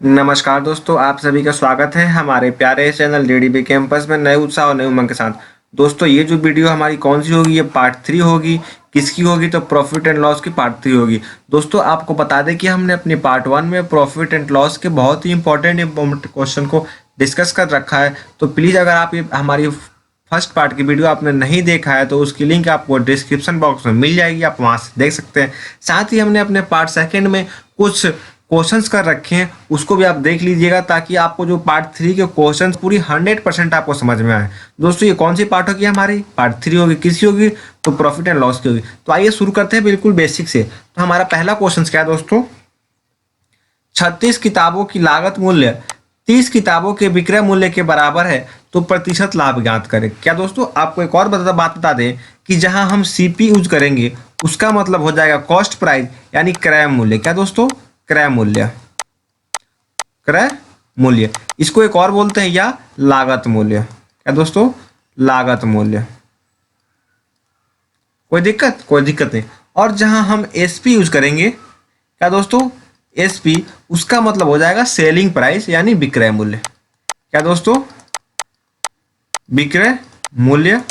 नमस्कार दोस्तों, आप सभी का स्वागत है हमारे प्यारे चैनल डीडीबी कैंपस में नए उत्साह और नए उमंग के साथ। दोस्तों, ये जो वीडियो हमारी कौन सी होगी, ये पार्ट 3 होगी। किसकी होगी? तो प्रॉफिट एंड लॉस की पार्ट 3 होगी। दोस्तों, आपको बता दें कि हमने अपनी पार्ट 1 में प्रॉफिट एंड लॉस के बहुत ही इंपॉर्टेंट क्वेश्चन को डिस्कस कर रखा है। तो प्लीज़ अगर आप ये हमारी फर्स्ट पार्ट की वीडियो आपने नहीं देखा है तो उसकी लिंक आपको डिस्क्रिप्शन बॉक्स में मिल जाएगी, आप वहां से देख सकते हैं। साथ ही हमने अपने पार्ट सेकंड में कुछ क्वेश्चंस कर रखे हैं, उसको भी आप देख लीजिएगा ताकि आपको जो पार्ट 3 के क्वेश्चंस पूरी 100% आपको समझ में आए। दोस्तों, ये कौन सी पार्ट होगी? हमारी पार्ट 3 होगी। किसी होगी? तो प्रॉफिट एंड लॉस की होगी। तो आइए शुरू करते हैं बिल्कुल बेसिक से। तो हमारा पहला क्वेश्चन क्या है दोस्तों? 36 किताबों की लागत मूल्य 30 किताबों के विक्रय मूल्य के बराबर है, तो प्रतिशत लाभ ज्ञात करें। क्या दोस्तों, आपको एक और बात बता दें कि जहां हम सीपी यूज करेंगे उसका मतलब हो जाएगा कॉस्ट प्राइस, यानी क्रय मूल्य। क्या दोस्तों? क्रय मूल्य। क्रय मूल्य इसको एक और बोलते हैं या लागत मूल्य। क्या दोस्तों? लागत मूल्य। कोई दिक्कत? कोई दिक्कत नहीं। और जहां हम एसपी यूज करेंगे, क्या दोस्तों? एसपी, उसका मतलब हो जाएगा सेलिंग प्राइस, यानी विक्रय मूल्य। क्या दोस्तों? विक्रय मूल्य।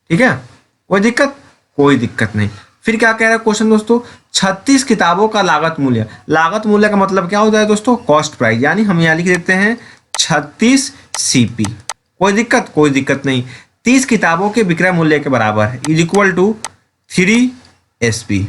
ठीक है, कोई दिक्कत? कोई दिक्कत नहीं। फिर क्या कह रहा है क्वेश्चन दोस्तों? 36 किताबों का लागत मूल्य। लागत मूल्य का मतलब क्या होता है दोस्तों? कॉस्ट प्राइस, यानी हम यहाँ लिख देते हैं 36 सीपी। कोई दिक्कत? कोई दिक्कत नहीं। 30 किताबों के विक्रय मूल्य के बराबर है, इज इक्वल टू 3 एसपी।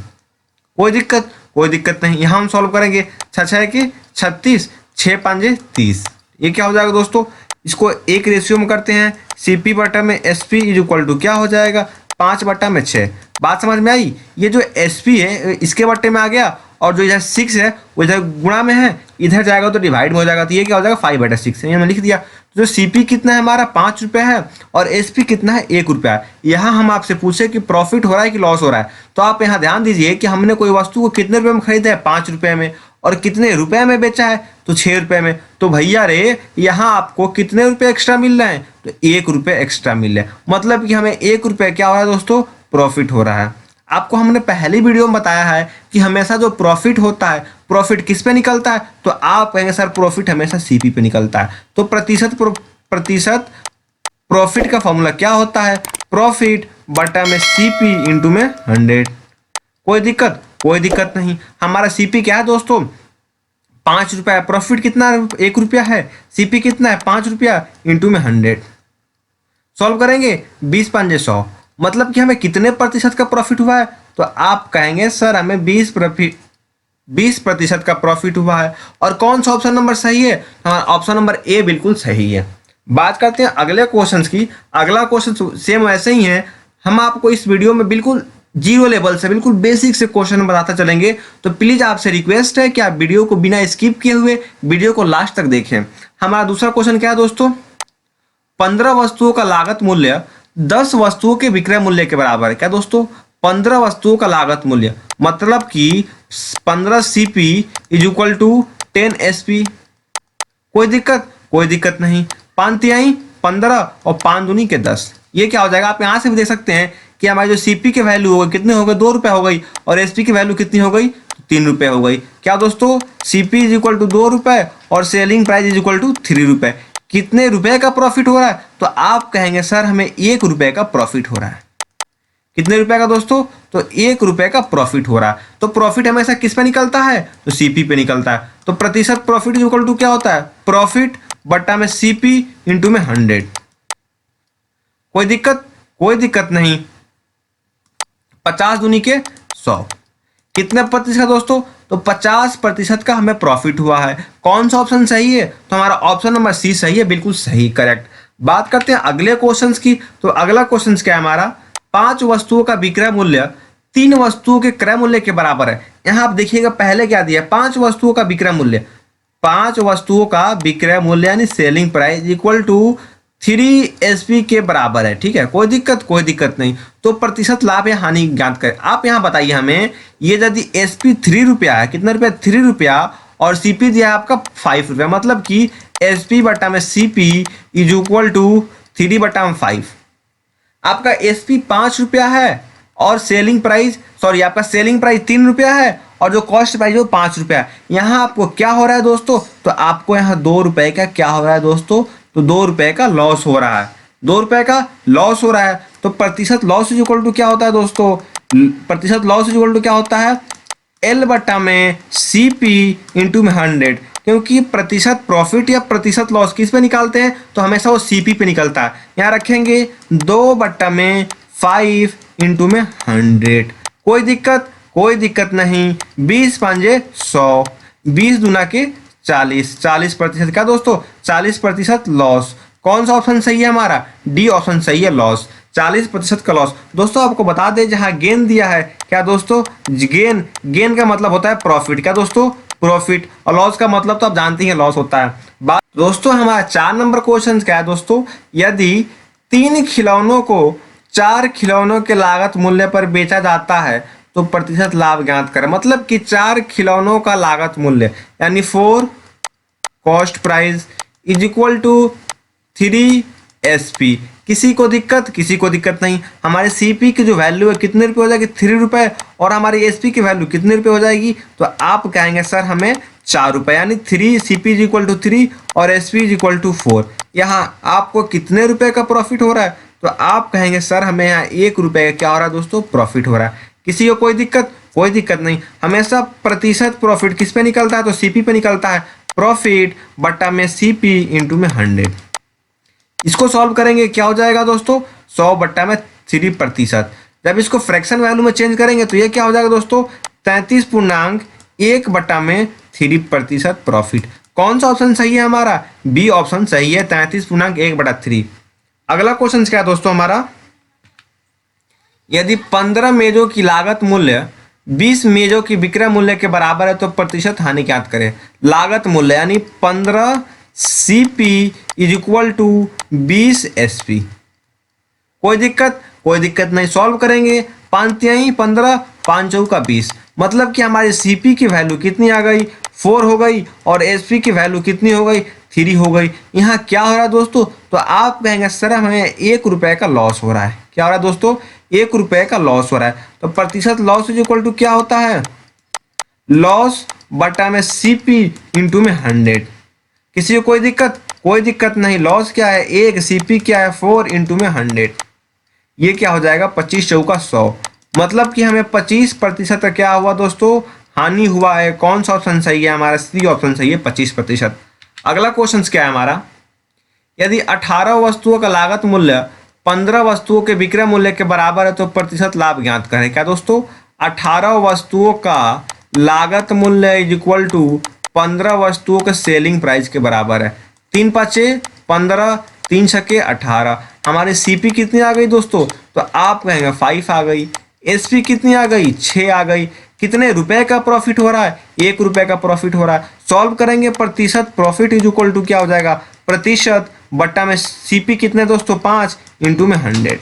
कोई दिक्कत? कोई दिक्कत नहीं। यहाँ हम सॉल्व करेंगे। 6 के 36, 6 5 30। ये क्या हो जाएगा दोस्तों? इसको एक रेशियो में करते हैं, सीपी बटा में एसपी इज इक्वल टू क्या हो जाएगा? 5/6। बात समझ में आई? ये जो एसपी है इसके बट्टे में आ गया, और जो इधर 6 है वो इधर गुणा में है, इधर जाएगा तो डिवाइड में हो जाएगा। तो ये क्या हो जाएगा? 5/6 है। ये मैंने लिख दिया। तो जो सीपी कितना है हमारा? 5 रुपये है, और एसपी कितना है? 1 रुपया है। यहाँ हम आपसे पूछे कि प्रॉफिट हो रहा है कि लॉस हो रहा है, तो आप यहाँ ध्यान दीजिए कि हमने कोई वस्तु को कितने रुपए में खरीदा है? 5 रुपये में। और कितने रुपए में बेचा है? तो 6 रुपये में। तो भैया रे, यहाँ आपको कितने रुपए एक्स्ट्रा मिल रहे हैं? तो 1 रुपये एक्स्ट्रा मिल रहे हैं। मतलब कि हमें 1 रुपये क्या हो रहा है दोस्तों? प्रॉफिट हो रहा है। आपको हमने पहली वीडियो में बताया है कि हमेशा जो प्रॉफिट होता है, प्रॉफिट किस पे निकलता है? तो आप कहेंगे सर प्रॉफिट हमेशा सीपी पे निकलता है। तो प्रतिशत प्रॉफिट का फॉर्मूला क्या होता है? प्रॉफिट बटा में सीपी इंटू में 100। कोई दिक्कत? कोई दिक्कत नहीं। हमारा सीपी क्या है दोस्तों? 5 रुपया। प्रॉफिट कितना है? 1 रुपया है। सीपी कितना है? 5 रुपया इंटू में 100। सॉल्व करेंगे। 20 5 100, मतलब कि हमें कितने प्रतिशत का प्रॉफिट हुआ है? तो आप कहेंगे सर हमें 20% का प्रॉफिट हुआ है। और कौन सा ऑप्शन नंबर सही है? हमारा ऑप्शन नंबर ए बिल्कुल सही है। बात करते हैं अगले क्वेश्चन की। अगला क्वेश्चन सेम वैसे ही है। हम आपको इस वीडियो में बिल्कुल जीरो लेवल से, बिल्कुल बेसिक से क्वेश्चन बताता चलेंगे। तो प्लीज आपसे रिक्वेस्ट है कि आप वीडियो को बिना स्किप किए हुए वीडियो को लास्ट तक देखें। हमारा दूसरा क्वेश्चन क्या है दोस्तों? 15 वस्तुओं का लागत मूल्य 10 वस्तुओं के विक्रय मूल्य के बराबर है। क्या दोस्तों? 15 वस्तुओं का लागत मूल्य, मतलब कि 15 CP is equal to 10 SP. कोई दिक्कत? कोई दिक्कत नहीं। 5 तिहाई 15 और 5 दूनी के 10। ये क्या हो जाएगा? आप यहां से भी देख सकते हैं कि हमारी जो सीपी के वैल्यू हो गई कितने हो गए? 2 रुपये हो गई। और एसपी की वैल्यू कितनी हो गई? 3 रुपये हो गई। क्या दोस्तों? सीपी इज इक्वल टू 2 रुपये और selling price is equal to 3 रुपये। कितने रुपए का प्रॉफिट हो रहा है? तो आप कहेंगे सर हमें 1 रुपये का प्रॉफिट हो रहा है। कितने रुपए का दोस्तों? तो 1 रुपये का प्रॉफिट हो रहा है। तो प्रॉफिट हमेशा किस पे निकलता है? तो सीपी पे निकलता है। तो प्रतिशत प्रॉफिट इक्वल टू क्या होता है? प्रॉफिट बट्टा में सीपी इंटू में 100। कोई दिक्कत? कोई दिक्कत नहीं। 50 दूनी के 100। कितने प्रतिशत का दोस्तों? तो 50% का हमें प्रॉफिट हुआ है। कौन सा ऑप्शन सही है? तो हमारा ऑप्शन नंबर सी सही है, बिल्कुल सही, करेक्ट। बात करते हैं अगले क्वेश्चंस की। तो अगला क्वेश्चन क्या है हमारा? 5 वस्तुओं का विक्रय मूल्य 3 वस्तुओं के क्रय मूल्य के बराबर है। यहां आप देखिएगा पहले क्या दिया है? 5 वस्तुओं का विक्रय मूल्य। 5 वस्तुओं का विक्रय मूल्य यानी selling price equal to 3 SP के बराबर है। ठीक है, कोई दिक्कत? कोई दिक्कत नहीं। तो प्रतिशत लाभ या हानि ज्ञात करें। आप यहाँ बताइए हमें, ये यदि एसपी 3 रुपया है, कितना रुपया? 3 रुपया, और सीपी दिया है आपका 5 रुपया, मतलब कि एसपी बटा में सीपी इज इक्वल टू 3 बटा में 5। आपका एसपी 5 रुपया है और सेलिंग प्राइस, सॉरी, आपका सेलिंग प्राइस 3 रुपया है और जो कॉस्ट प्राइस है वो 5 रुपया। यहाँ आपको क्या हो रहा है दोस्तों, तो आपको यहाँ 2 रुपए का क्या हो रहा है दोस्तों, तो 2 रुपए का लॉस हो रहा है, 2 रुपए का लॉस हो रहा है। तो प्रतिशत लॉस इज इक्वल टू क्या होता है दोस्तों, प्रतिशत लॉस इज इक्वल टू क्या होता है, एल बटा में सी पी इंटू में 100। क्योंकि प्रतिशत प्रॉफिट या प्रतिशत लॉस किस पे निकालते हैं, तो हमेशा वो सीपी पे निकलता है। यहाँ रखेंगे 2 बटा में 5 इंटू में 100। कोई दिक्कत नहीं। 20 पांजे 100, 20 दूना के 40, 40% क्या दोस्तों, 40% लॉस। कौन सा ऑप्शन सही है हमारा, डी ऑप्शन सही है, लॉस, 40% का लॉस। दोस्तों आपको बता दें जहां गेन दिया है, क्या दोस्तों, गेन का मतलब होता है प्रॉफिट, क्या दोस्तों, प्रॉफिट, और लॉस का मतलब तो आप जानते हैं लॉस होता है। बात दोस्तों हमारा 4 नंबर क्वेश्चन क्या है दोस्तों, यदि 3 खिलौनों को 4 खिलौनों के लागत मूल्य पर बेचा जाता है तो प्रतिशत लाभ ज्ञात करें। मतलब कि 4 खिलौनों का लागत मूल्य यानी 4 cost price is equal to 3 SP. किसी को दिक्कत नहीं। हमारे सीपी की जो वैल्यू है कितने रुपए हो जाएगी, 3 रुपए, और हमारी एसपी की वैल्यू कितने रुपए हो जाएगी, तो आप कहेंगे सर हमें 4 रुपए, यानी 3 सीपी इज इक्वल टू 3 और एसपी इज इक्वल टू 4। यहाँ आपको कितने रुपए का प्रॉफिट हो रहा है, तो आप कहेंगे सर हमें यहाँ 1 रुपए का क्या हो रहा है दोस्तों, प्रॉफिट हो रहा है। किसी को कोई दिक्कत नहीं। हमेशा प्रतिशत प्रॉफिट किस पे निकलता है, तो सीपी पे निकलता है, प्रॉफिट बटा में सीपी इंटू में 100। इसको सॉल्व करेंगे क्या हो जाएगा दोस्तों, 100 बट्टा में 3%। जब इसको फ्रैक्शन वैल्यू में चेंज करेंगे तो ये क्या हो जाएगा दोस्तों, 33.1 बट्टा में 3% प्रॉफिट। कौन सा ऑप्शन सही है हमारा, बी ऑप्शन सही है, 33.1 बटा 3। अगला क्वेश्चन क्या है दोस्तों हमारा, यदि 15 मेजों की लागत मूल्य 20 मेजों की विक्रय मूल्य के बराबर है तो प्रतिशत हानि ज्ञात करें। लागत मूल्य यानी 15 CP is equal to 20 SP। कोई दिक्कत नहीं। सॉल्व करेंगे, 5 तिहाई 15, 5 चौका 20। मतलब कि हमारी CP की वैल्यू कितनी आ गई, 4 हो गई, और SP की वैल्यू कितनी हो गई, 3 हो गई। यहाँ क्या हो रहा है दोस्तों, तो आप कहेंगे सर हमें 1 रुपए का लॉस हो रहा है। क्या हो रहा है दोस्तों, 1 रुपए का लॉस हो रहा है। तो प्रतिशत लॉस इज इक्वल टू क्या होता है, लॉस बटा में CP इंटू में 100। किसी को कोई दिक्कत नहीं। लॉस क्या है 1, CP क्या है 4 इंटू में 100। ये क्या हो जाएगा, 25 चौका 100। मतलब कि हमें 25% का क्या हुआ दोस्तों, हानि हुआ है। कौन सा ऑप्शन सही है हमारा, सी ऑप्शन सही है, 25%। अगला क्वेश्चन क्या है हमारा, यदि 18 वस्तुओं का लागत मूल्य 15 वस्तुओं के विक्रय मूल्य के बराबर है तो प्रतिशत लाभ ज्ञात करें। क्या दोस्तों, 18 वस्तुओं का लागत मूल्य इज इक्वल टू 15 वस्तुओं के सेलिंग प्राइस के बराबर है। 3 पाँचे 15, 3 छक्के 18। हमारी सीपी कितनी आ गई दोस्तों, तो आप कहेंगे 5 आ गई। एसपी कितनी आ गई, 6 आ गई। कितने रुपए का प्रॉफिट हो रहा है, 1 रुपए का प्रॉफिट हो रहा है। सॉल्व करेंगे, प्रतिशत प्रॉफिट इज इक्वल टू क्या हो जाएगा, प्रतिशत बट्टा में सीपी कितने दोस्तों, 5 इंटू में 100।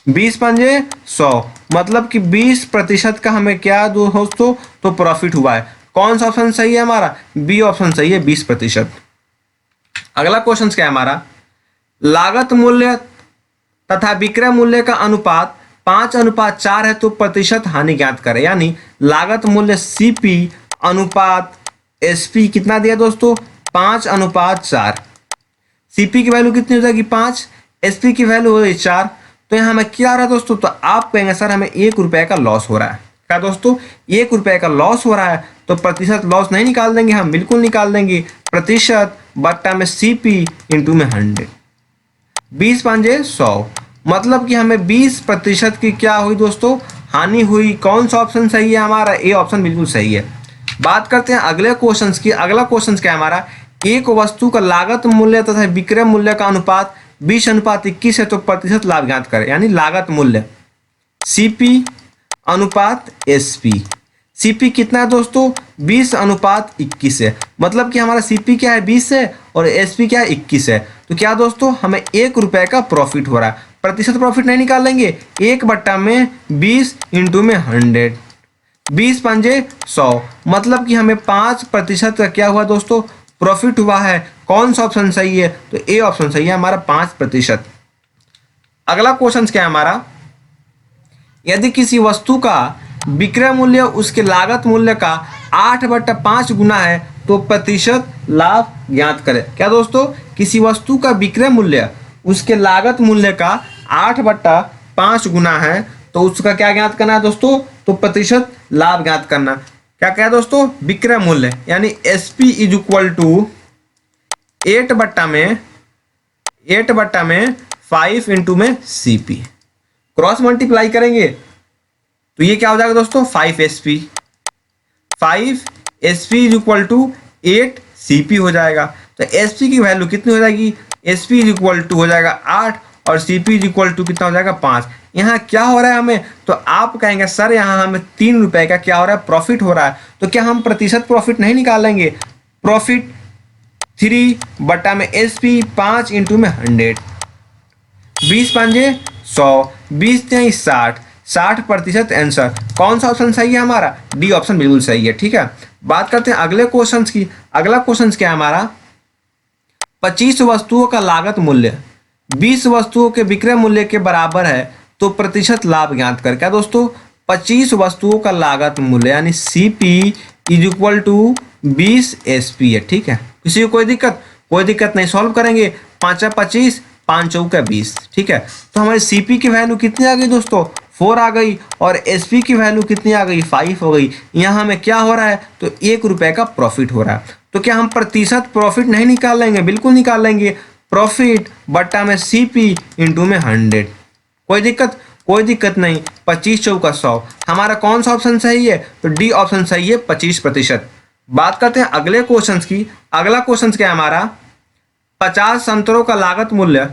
20 पंजे 100, मतलब कि 20% का हमें क्या दोस्तों, तो प्रॉफिट हुआ है। कौन सा ऑप्शन सही है हमारा, बी ऑप्शन सही है, 20%। अगला क्वेश्चन क्या है हमारा, लागत मूल्य तथा विक्रय मूल्य का अनुपात 5:4 है तो प्रतिशत हानि ज्ञात करें। यानी लागत मूल्य सीपी अनुपात एसपी कितना दिया दोस्तों, 5:4। सीपी की वैल्यू कितनी हो जाएगी 5, एसपी की वैल्यू हो जाएगी 4। तो यहाँ हमें क्या आ रहा है दोस्तों, तो आप कहेंगे सर हमें 1 रुपए का लॉस हो रहा है। क्या दोस्तों, 1 रुपए का लॉस हो रहा है, तो प्रतिशत लॉस नहीं निकाल देंगे हम, बिल्कुल निकाल देंगे। प्रतिशत बट्टा में सीपी इंटू में 100। 20 पंजे 100, मतलब कि हमें 20% की क्या हुई दोस्तों, हानि हुई। कौन सा ऑप्शन सही है हमारा, ए ऑप्शन बिल्कुल सही है। बात करते हैं अगले क्वेश्चन की। अगला क्वेश्चन क्या है हमारा, एक वस्तु का लागत मूल्य तथा विक्रय मूल्य का अनुपात 20:21 है तो प्रतिशत लाभ ज्ञात करें। यानी लागत मूल्य सीपी अनुपात एसपी। सीपी कितना है दोस्तों, 20:21 है। मतलब कि हमारा सीपी क्या है 20 है और एसपी क्या है 21 है। तो क्या दोस्तों, हमें 1 रुपए का प्रॉफिट हो रहा है। प्रतिशत प्रॉफिट नहीं निकालेंगे, 1 बट्टा में 20 इंटू में 100। 20 पंजे 100, मतलब कि हमें 5% का क्या हुआ दोस्तों, प्रॉफिट हुआ है। कौन सा ऑप्शन सही है, तो ए ऑप्शन सही है हमारा, 5%। अगला क्वेश्चन क्या है हमारा, यदि किसी वस्तु का विक्रय मूल्य उसके लागत मूल्य का 8/5 गुना है तो प्रतिशत लाभ ज्ञात करें। क्या दोस्तों, किसी वस्तु का विक्रय मूल्य उसके लागत मूल्य का 8/5 गुना है तो उसका क्या ज्ञात करना है दोस्तों, तो प्रतिशत लाभ ज्ञात करना। क्या क्या दोस्तों, विक्रय मूल्य यानी SP is equal to 8/5 into में CP, क्रॉस मल्टीप्लाई करेंगे तो ये क्या हो जाएगा दोस्तों, 5SP is equal to 8CP हो जाएगा। तो SP की वैल्यू कितनी हो जाएगी, SP इज इक्वल टू हो जाएगा 8 और CP इज इक्वल टू कितना हो जाएगा 5। यहाँ क्या हो रहा है हमें, तो आप कहेंगे सर यहाँ हमें 3 रुपए का क्या हो रहा है, प्रॉफिट हो रहा है। तो क्या हम प्रतिशत प्रॉफिट नहीं निकालेंगे, प्रॉफिट 3/SP 5 इंटू में 100, 20 पंजे 100, 20 तेईस 60% आंसर। कौन सा ऑप्शन सही है हमारा, डी ऑप्शन बिल्कुल सही है। ठीक है, बात करते हैं अगले क्वेश्चन की। अगला क्वेश्चन क्या है हमारा, 25 वस्तुओं का लागत मूल्य 20 वस्तुओं के विक्रय मूल्य के बराबर है तो प्रतिशत लाभ ज्ञात कर। क्या दोस्तों, 25 वस्तुओं का लागत मूल्य यानी CP is equal to 20 SP है। ठीक है, किसी को कोई दिक्कत नहीं, सॉल्व करेंगे। 5 25, 5 चौका 20। ठीक है, तो हमारी CP की वैल्यू कितनी आ गई दोस्तों, 4 आ गई और SP की वैल्यू कितनी आ गई, 5 हो गई। यहाँ हमें क्या हो रहा है, तो 1 रुपए का प्रॉफिट हो रहा है। तो क्या हम प्रतिशत प्रॉफिट नहीं निकाल लेंगे, बिल्कुल निकाल लेंगे। प्रॉफिट बट्टा में CP इंटू में 100, कोई दिक्कत नहीं। 25 चौका 100, हमारा कौन सा ऑप्शन सही है, तो डी ऑप्शन सही है, 25%। बात करते हैं अगले क्वेश्चन की। अगला क्वेश्चन क्या है हमारा, 50 संतरों का लागत मूल्य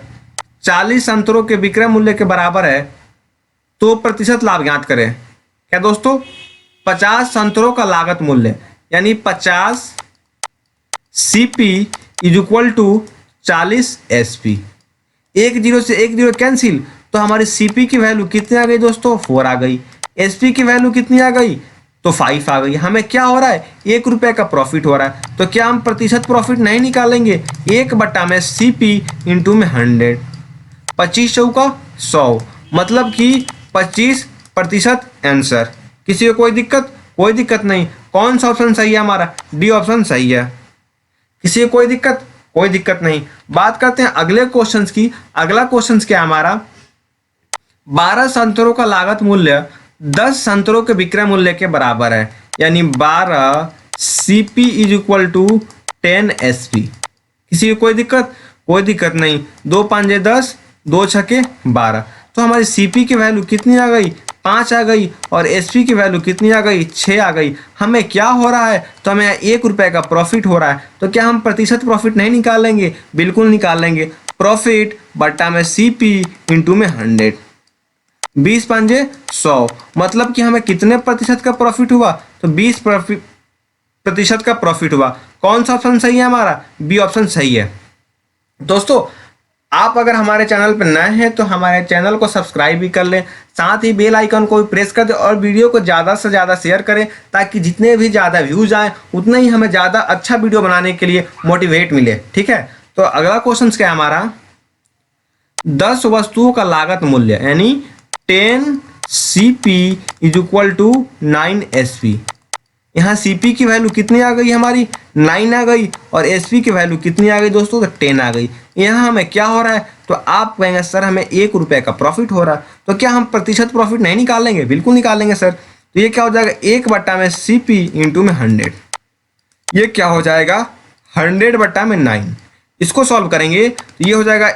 40 संतरों के विक्रय मूल्य के बराबर है तो प्रतिशत लाभ ज्ञात करें। क्या दोस्तों, 50 संतरों का लागत मूल्य यानी 50 CP is equal to 40 SP। 1 0 से 1 0 कैंसिल, तो हमारी CP की वैल्यू कितनी आ गई दोस्तों, 4 आ गई। SP की वैल्यू कितनी आ गई, तो 5 आ गई। हमें क्या हो रहा है, 1 रुपए का प्रॉफिट हो रहा है। तो क्या हम प्रतिशत प्रॉफिट नहीं निकालेंगे, 1/CP इंटू में 100, 25 चौका 100, मतलब कि 25% आंसर। किसी को कोई दिक्कत नहीं। कौन सा ऑप्शन सही है हमारा, डी ऑप्शन सही है। किसी को कोई दिक्कत नहीं। बात करते हैं अगले क्वेश्चन की। अगला क्वेश्चन क्या है हमारा, 12 संतरों का लागत मूल्य 10 संतरों के विक्रय मूल्य के बराबर है यानी 12 CP is equal to 10 SP। किसी को कोई दिक्कत नहीं। 2 5 10, 2 6 12, तो हमारी CP की वैल्यू कितनी आ गई, 5 आ गई और SP की वैल्यू कितनी आ गई, 6 आ गई। हमें क्या हो रहा है, तो हमें 1 रुपए का प्रॉफिट हो रहा है। तो क्या हम प्रतिशत प्रॉफिट नहीं निकालेंगे, बिल्कुल निकाल लेंगे। प्रॉफिट बट्टा में CP इंटू में 100, 20 पंजे 100, मतलब कि हमें कितने प्रतिशत का प्रॉफिट हुआ, तो 20% का प्रॉफिट हुआ। कौन सा ऑप्शन सही है हमारा, बी ऑप्शन सही है। दोस्तों, आप अगर हमारे चैनल पर नए हैं तो हमारे चैनल को सब्सक्राइब भी कर लें, साथ ही बेल आइकन को भी प्रेस कर दें और वीडियो को ज़्यादा से ज़्यादा शेयर करें ताकि जितने भी ज़्यादा व्यूज आए उतना ही हमें ज़्यादा अच्छा वीडियो बनाने के लिए मोटिवेट मिले। ठीक है, तो अगला क्वेश्चन क्या है हमारा, 10 वस्तुओं का लागत मूल्य यानी 10 CP is equal to 9 SP। यहाँ CP की वैल्यू कितनी आ गई हमारी, 9 आ गई और SP की वैल्यू कितनी आ गई दोस्तों, तो 10 आ गई। यहाँ हमें क्या हो रहा है, तो आप कहेंगे सर हमें 1 रुपए का प्रॉफिट हो रहा है। तो क्या हम प्रतिशत प्रॉफिट नहीं निकालेंगे, बिल्कुल निकालेंगे सर। तो ये क्या हो जाएगा, 1/CP इंटू में 100, ये क्या हो जाएगा 100/9। इसको सॉल्व करेंगे तो ये हो जाएगा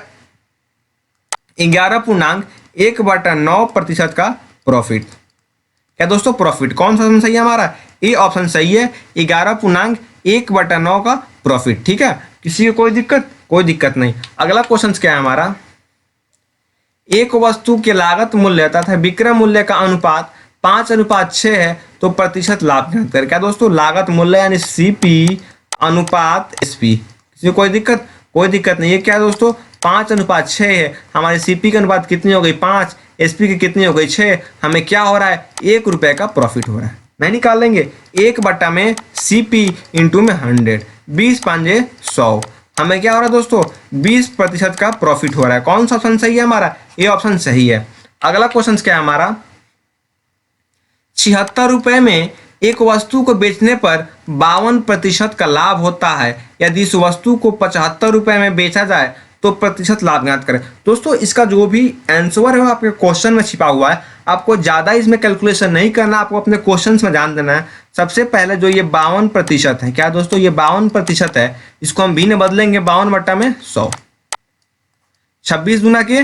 11.1/9% का प्रॉफिट। क्या दोस्तों, प्रॉफिट कौन सा ऑप्शन सही है हमारा, ए ऑप्शन सही है, 11.1/9 का प्रॉफिट। ठीक है, किसी को कोई दिक्कत नहीं। अगला क्वेश्चन क्या है हमारा, एक वस्तु के लागत मूल्य तथा विक्रय मूल्य का अनुपात 5:6 है तो प्रतिशत लाभ ज्ञात करें। क्या दोस्तों, लागत मूल्य यानी CP अनुपात SP। किसी को कोई दिक्कत नहीं। ये क्या है दोस्तों, 5:6 है। हमारी CP की अनुपात कितनी हो गई, 5, SP की कितनी हो गई, 6। हमें क्या हो रहा है, 1 रुपए का प्रॉफिट हो रहा है। नहीं निकाल लेंगे, 1/CP इंटू में 100, 20 पंजे 100, हमें क्या हो रहा है दोस्तों, 20% का प्रॉफिट हो रहा है। कौन सा ऑप्शन सही है हमारा, ये ऑप्शन सही है। अगला क्वेश्चन क्या है हमारा, 76 रुपये में एक वस्तु को बेचने पर 52% का लाभ होता है। यदि इस वस्तु को 75 रुपये में बेचा जाए तो प्रतिशत लाभ ज्ञात करें। दोस्तों इसका जो भी आंसर है वो आपके क्वेश्चन में छिपा हुआ है, आपको ज़्यादा इसमें कैलकुलेशन नहीं करना, आपको अपने क्वेश्चन में ध्यान देना है। सबसे पहले जो ये 52% है, क्या दोस्तों ये 52% है, इसको हम भी ने बदलेंगे 52/100। 26 दूना के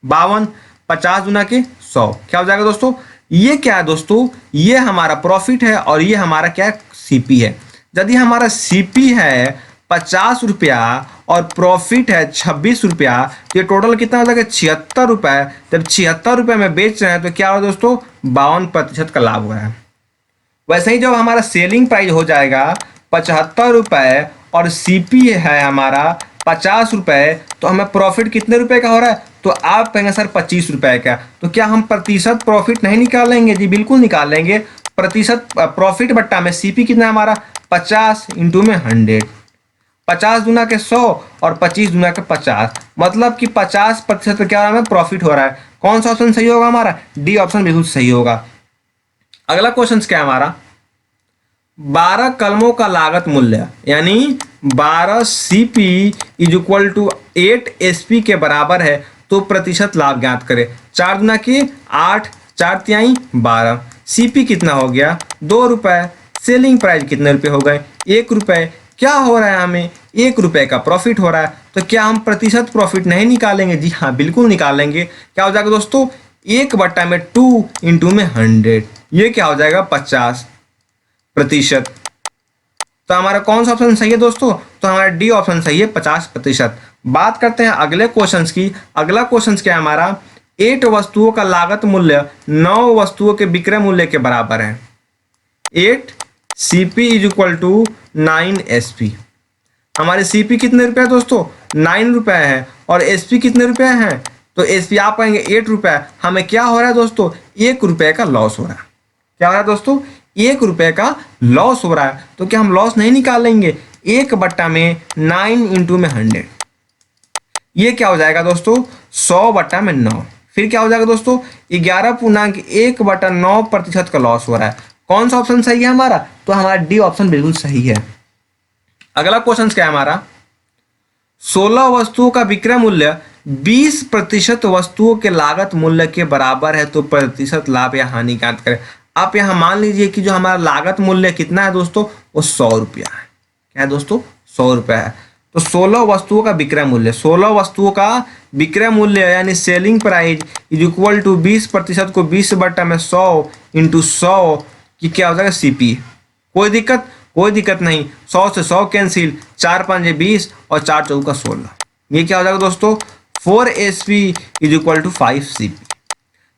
52, 50 दूना के 100, क्या हो जाएगा दोस्तों? ये क्या है दोस्तों? ये हमारा प्रॉफिट है और ये हमारा क्या सीपी है। यदि हमारा सीपी है 50 रुपया और प्रॉफिट है 26 रुपया, तो ये टोटल कितना हो जाएगा? 76 रुपये। जब 76 रुपये में बेच रहे हैं तो क्या हो दोस्तों? 52% का लाभ हो रहा है। वैसे ही जब हमारा सेलिंग प्राइस हो जाएगा 75 रुपये और सीपी है हमारा 50 रुपये, तो हमें प्रॉफिट कितने रुपए का हो रहा है? तो आप कहेंगे सर 25 रुपये का। तो क्या हम प्रतिशत प्रॉफिट नहीं निकालेंगे? जी बिल्कुल निकालेंगे। प्रतिशत प्रॉफिट बट्टा में सीपी कितना है हमारा? 50 इंटू में 100। 50 दूना के 100 और 25 दूना के 50, मतलब कि 50% क्या हो रहा है? प्रॉफिट हो रहा है। कौन सा ऑप्शन सही होगा हमारा? डी ऑप्शन बिल्कुल सही होगा। अगला क्वेश्चन क्या है हमारा? 12 कलमों का लागत मूल्य यानी 12 CP is equal to 8 SP के बराबर है तो प्रतिशत लाभ ज्ञात करें। 4 दूना की 8, 4 तिहाई 12। सीपी कितना हो गया? 2 रुपए। सेलिंग प्राइस कितने रुपए हो गए? 1 रुपए। क्या हो रहा है? हमें 1 रुपए का प्रॉफिट हो रहा है। तो क्या हम प्रतिशत प्रॉफिट नहीं निकालेंगे? जी हाँ बिल्कुल निकालेंगे। क्या हो जाएगा दोस्तों? 1/2 इंटू में 100, ये क्या हो जाएगा? 50%। तो हमारा कौन सा ऑप्शन सही है दोस्तों? तो हमारा डी ऑप्शन सही है, 50%। बात करते हैं अगले क्वेश्चन की। अगला क्वेश्चन क्या है हमारा? 8 वस्तुओं का लागत मूल्य 9 वस्तुओं के विक्रय मूल्य के बराबर है। 8 CP is equal to 9 SP. हमारे सीपी कितने रुपए है दोस्तों? 9 रुपए है। और एसपी कितने रुपए हैं? तो एसपी आप कहेंगे 8 रुपए। हमें क्या हो रहा है दोस्तों? 1 रुपए का लॉस हो रहा है। क्या हो रहा है दोस्तों? 1 रुपए का लॉस हो रहा है। तो क्या हम लॉस नहीं निकालेंगे? 1/9 इंटू में 100, ये क्या हो जाएगा दोस्तों? 100/9। फिर क्या हो जाएगा दोस्तों? 11.1/9% का लॉस हो रहा है। कौन सा ऑप्शन सही है हमारा? तो हमारा डी ऑप्शन बिल्कुल सही है। अगला क्वेश्चन क्या है हमारा? 16 वस्तुओं का विक्रय मूल्य 20% वस्तुओं के लागत मूल्य के बराबर है तो प्रतिशत लाभ या हानि ज्ञात करें। आप यहाँ मान लीजिए कि जो हमारा लागत मूल्य कितना है दोस्तों? वो 100 रुपया है। क्या है दोस्तों? 100 रुपया है। तो 16 वस्तुओं का विक्रय मूल्य, 16 वस्तुओं का विक्रय मूल्य यानी selling price is equal to 20% को 20/100 इंटू 100 की क्या हो जाएगा? सीपी। कोई दिक्कत? कोई दिक्कत नहीं। 100 से 100 कैंसिल, 4 5 20 और 4 चौका 16। ये क्या हो जाएगा दोस्तों? 4 SP is equal to 5 CP.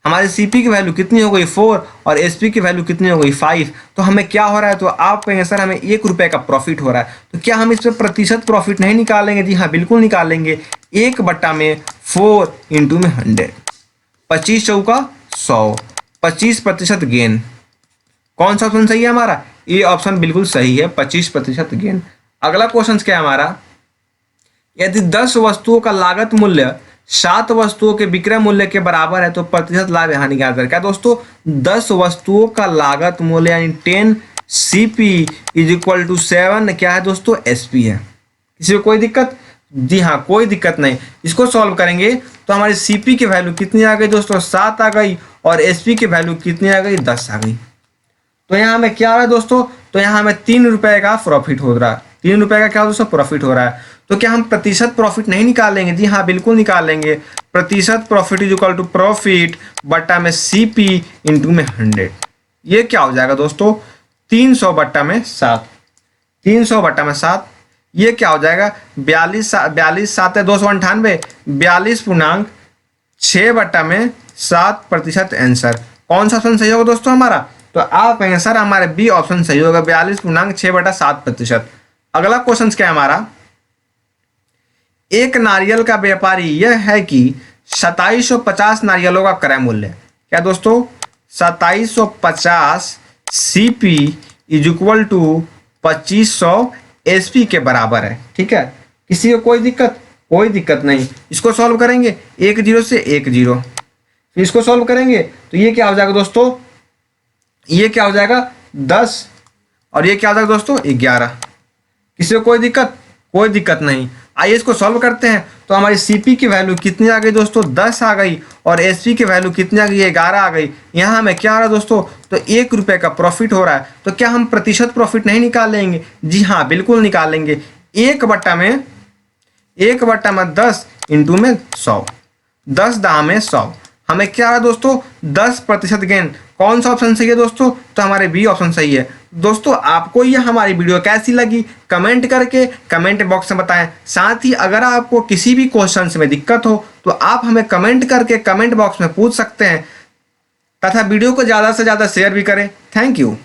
हमारे सीपी की वैल्यू कितनी हो गई? 4 और एसपी की वैल्यू कितनी हो गई? 5। तो हमें क्या हो रहा है? तो आप कहेंगे सर हमें 1 रुपए का प्रॉफिट हो रहा है। तो क्या हम इस पर प्रतिशत प्रॉफिट नहीं निकालेंगे? जी हाँ बिल्कुल निकालेंगे। 1/4 इंटू में 100, 25 चौका 100, 25% गेन। कौन सा ऑप्शन सही है हमारा? ये ऑप्शन बिल्कुल सही है, 25% गेन। अगला क्वेश्चन क्या है हमारा? यदि 10 वस्तुओं का लागत मूल्य 7 वस्तुओं के विक्रय मूल्य के बराबर है तो प्रतिशत लाभ या हानि ज्ञात करें। क्या दोस्तों? 10 वस्तुओं का लागत मूल्य यानी 10 सीपी इज इक्वल टू 7 क्या है दोस्तों? एसपी है। किसी को कोई दिक्कत? जी हाँ कोई दिक्कत नहीं। इसको सॉल्व करेंगे तो हमारी सीपी की वैल्यू कितनी आ गई दोस्तों? 7 आ गई। और एसपी की वैल्यू कितनी आ गई? 10 आ गई। तो यहाँ हमें क्या आ रहा है दोस्तों? तो यहाँ हमें 3 रुपए का प्रॉफिट हो रहा है। 3 रुपए का क्या दोस्तों? प्रॉफिट हो रहा है। तो क्या हम प्रतिशत प्रॉफिट नहीं निकालेंगे? जी हाँ बिल्कुल निकालेंगे। प्रतिशत profit is equal to profit बट्टा में सीपी इंटू में 100, ये क्या हो जाएगा दोस्तों? 300/7। 300/7 ये क्या हो जाएगा? 42 7 298, 42.6/7% आंसर। कौन सा ऑप्शन सही होगा दोस्तों हमारा? तो आप कहेंगे सर हमारे बी ऑप्शन सही होगा, 42.6/7%। अगला क्वेश्चन क्या है हमारा? एक नारियल का व्यापारी यह है कि 2750 नारियलों का क्रय मूल्य क्या दोस्तों? 2750 CP is equal to 2500 SP के बराबर है। ठीक है, किसी को कोई दिक्कत? कोई दिक्कत नहीं। इसको सॉल्व करेंगे 1 0 से 1 0, फिर इसको सॉल्व करेंगे तो ये क्या हो जाएगा दोस्तों? ये क्या हो जाएगा 10 और ये क्या हो जाएगा दोस्तों 11। किसी को कोई दिक्कत? कोई दिक्कत नहीं। आइए इसको सॉल्व करते हैं। तो हमारी सीपी की वैल्यू कितनी आ गई दोस्तों 10 आ गई और एसपी की वैल्यू कितनी आ गई 11 आ गई। यहाँ हमें क्या आ रहा है दोस्तों तो 1 रुपये का प्रॉफिट हो रहा है। तो क्या हम प्रतिशत प्रॉफिट नहीं निकाल लेंगे? जी हाँ बिल्कुल निकाल लेंगे। 1/10 इंटू में 100, 10 दाम में 100। हमें क्या रहा दोस्तों 10% गेन। कौन सा ऑप्शन सही है दोस्तों? तो हमारे बी ऑप्शन सही है। दोस्तों आपको यह हमारी वीडियो कैसी लगी कमेंट करके कमेंट बॉक्स में बताएं। साथ ही अगर आपको किसी भी क्वेश्चन में दिक्कत हो तो आप हमें कमेंट करके कमेंट बॉक्स में पूछ सकते हैं तथा वीडियो को ज़्यादा से ज़्यादा शेयर भी करें। Thank you.